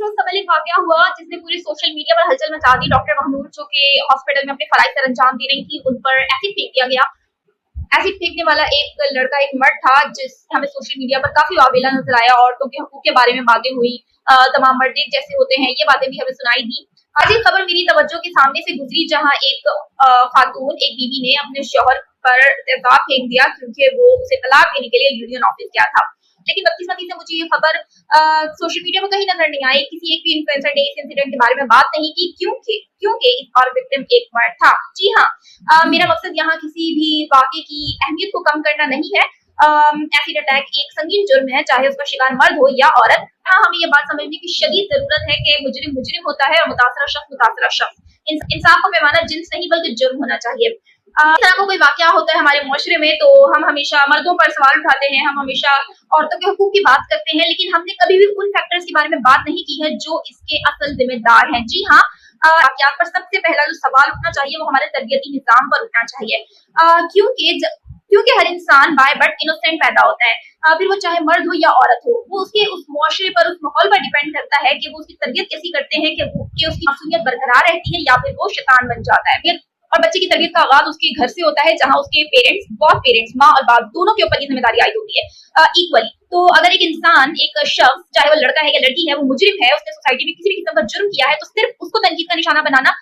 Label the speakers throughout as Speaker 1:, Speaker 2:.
Speaker 1: रोज कल एक वाकया हुआ जिसने पूरी सोशल मीडिया पर हलचल मचा दी। डॉक्टर महमूद जो कि हॉस्पिटल में अपने फराइज सर अंजाम दे रही थी, उन पर एसिड फेंक दिया गया। एसिड फेंकने वाला एक लड़का, एक मर्द था, जिस हमें सोशल मीडिया पर काफी वावेला नजर आया। औरतों के हकूक के बारे में बातें हुई, तमाम मर्द एक जैसे होते हैं, ये बातें भी हमें सुनाई दी। आज एक खबर मेरी तवज्जो के सामने से गुजरी, जहां एक खातून, एक बीवी ने अपने शौहर पर तेजाब फेंक दिया क्योंकि वो उसे तलाक देने के लिए यूनियन ऑफिस गया था। लेकिन बदकिस्मती से मुझे ये खबर सोशल मीडिया पर कहीं नजर नहीं आई। किसी एक भी इन्फ्लुएंसर ने इस इंसिडेंट के बारे में बात नहीं की, क्योंकि इस और विक्टिम एक मर्द था। जी हाँ, मेरा मकसद यहाँ किसी भी वाक़े की अहमियत को कम करना नहीं है। एसिड अटैक एक संगीन जुर्म है, चाहे उसका शिकार मर्द हो या औरत। हाँ, हमें ये बात समझने की शदीद जरूरत है कि मुजरिम मुजरिम होता है और मुतासरा शख्स। इंसाफ को पैमाना जिन्स नहीं बल्कि जुर्म होना चाहिए। इस तरह का कोई वाकया होता है हमारे मुआशरे में तो हम हमेशा मर्दों पर सवाल उठाते हैं, हम हमेशा औरतों के हुकूक की बात करते हैं, लेकिन हमने कभी भी उन फैक्टर्स के बारे में बात नहीं की है जो इसके असल जिम्मेदार हैं। जी हाँ, वाकयात पर सबसे पहला जो सवाल उठना चाहिए वो हमारे तरबियती निजाम पर उठना चाहिए। क्योंकि हर इंसान बाय बर्थ इनोसेंट पैदा होता है, फिर वो चाहे मर्द हो या औरत हो। वो उसके उस मुआशरे पर, उस माहौल पर डिपेंड करता है कि वो उसकी तरबियत कैसी करते हैं कि उसकी मासूमियत बरकरार रहती है या फिर वो शैतान बन जाता है। और बच्चे की तरबियत का आगाज उसके घर से होता है, जहां उसके पेरेंट्स माँ और बाप दोनों के ऊपर ये जिम्मेदारी आयद होती है इक्वली। तो अगर एक इंसान, एक शख्स, चाहे वो लड़का है या लड़की है, वो मुजरिम है, उसने सोसाइटी में किसी भी किस्म का जुर्म किया है, तो सिर्फ उसको तनकीद का निशाना बनाना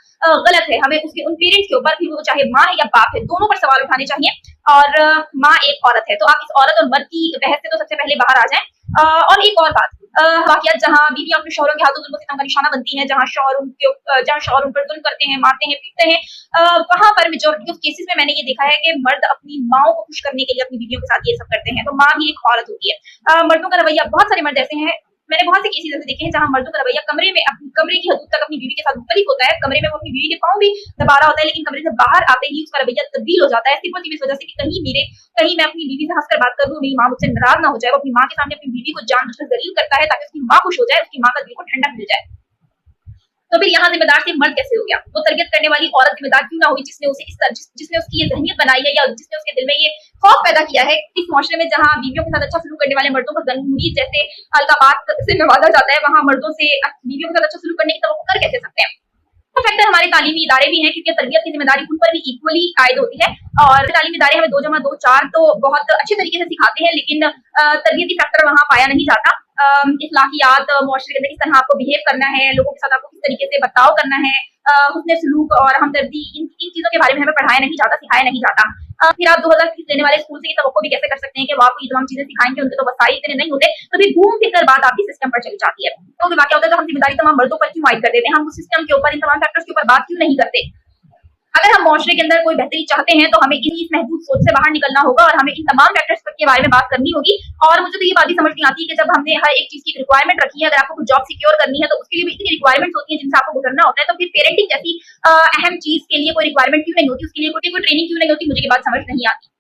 Speaker 1: गलत है। हमें उसके उन पेरेंट्स के ऊपर, फिर वो चाहे माँ है या बाप है, दोनों पर सवाल उठाने चाहिए। और माँ एक औरत है, तो आप इस औरत और मर्द की बहस से तो सबसे पहले बाहर आ जाएं। और एक और बात, वाकयात जहाँ बीवियां अपने शौहरों के हाथों जुल्म सितम का निशाना बनती हैं, जहाँ शौहर उन पर जुल्म करते हैं, मारते हैं, पीटते हैं, वहां पर मेजॉरिटी ऑफ केसेस में मैंने ये देखा है कि मर्द अपनी माओ को खुश करने के लिए अपनी बीवियों के साथ ये सब करते हैं। तो माँ भी एक औरत होती है। मर्दों का रवैया, बहुत सारे मर्द ऐसे हैं, मैंने बहुत से केसेस ऐसे देखे हैं जहां मर्दों का रवैया कमरे की हदूद तक अपनी बीवी के साथ मुख्तलिफ होता है। कमरे में वो अपनी बीवी के पाँव भी दबा रहा होता है, लेकिन कमरे से बाहर आते ही उसका रवैया तब्दील हो जाता है, सिर्फ और सिर्फ इस वजह से कि कहीं मैं अपनी बीवी से हंसकर बात कर दूं, मेरी माँ मुझसे नाराज ना हो जाए। वो अपनी माँ के सामने अपनी बीवी को जानबूझकर जलील करता है ताकि उसकी माँ खुश हो जाए, उसकी माँ का दिल को ठंडक मिल जाए। तो फिर यहाँ जिम्मेदार सिर्फ मर्द कैसे हो गया? वो तरबियत करने वाली औरत जिम्मेदार क्यों ना हुई, जिसने उसकी ये जहनियत बनाई है, या जिसने उसके दिल में ये खौफ पैदा किया है। इस मुआशरे में जहाँ बीवियों के साथ अच्छा सलूक करने वाले मर्दों को जमहूरियत जैसे अलकाबात से नवाजा जाता है, वहाँ मर्दों से बीवियों के साथ अच्छा सलूक करने की तवक्को कर कैसे सकते हैं? तो फैक्टर हमारे तालीमी इदारे भी हैं, क्योंकि तरबियत की जिम्मेदारी उन पर भी इक्वली आयद होती है। और तालीमी इदारे हमें 2 जमा 2 4 तो बहुत अच्छे तरीके से सिखाते हैं, लेकिन तरबियती फैक्टर वहाँ पाया नहीं जाता। इखलाकियात, मुआशरे के अंदर किस तरह आपको बिहेव करना है, लोगों के साथ आपको किस तरीके से बर्ताव करना है, हुस्न सलूक और हमदर्दी, इन चीजों के बारे में हमें पढ़ाया नहीं जाता, सिखाया नहीं जाता। फिर आप 2000 फीस लेने वाले स्कूल से ये तवक्को भी कैसे कर सकते हैं कि वो आपको ये तमाम चीजें सिखाएंगे? उनके तो वसाइल इतने नहीं होते। तो फिर घूम फिर कर बात आपकी सिस्टम पर चली जाती है। तो वाकया होता है, तो हम जिम्मेदारी तमाम मर्दों पर क्यों आयद कर देते हैं? हम उस सिस्टम के ऊपर, इन तमाम फैक्टर्स के ऊपर बात क्यों नहीं करते? अगर हम मुआशरे के अंदर कोई बेहतरी चाहते हैं तो हमें इस महदूद सोच से बाहर निकलना होगा और हमें इन तमाम फैक्टर्स के बारे में बात करनी होगी। और मुझे तो ये बात भी समझ नहीं आती कि जब हमने हर एक चीज की रिक्वायरमेंट रखी है, अगर आपको कुछ जॉब सिक्योर करनी है तो उसके लिए भी इतनी रिक्वायरमेंट्स होती है जिनसे आपको गुजरना होता है। तो फिर पेरेंटिंग जैसी अहम चीज के लिए कोई रिक्वायरमेंट क्यों नहीं होती, उसके लिए कोई ट्रेनिंग क्यों नहीं होती? मुझे ये बात समझ नहीं आती।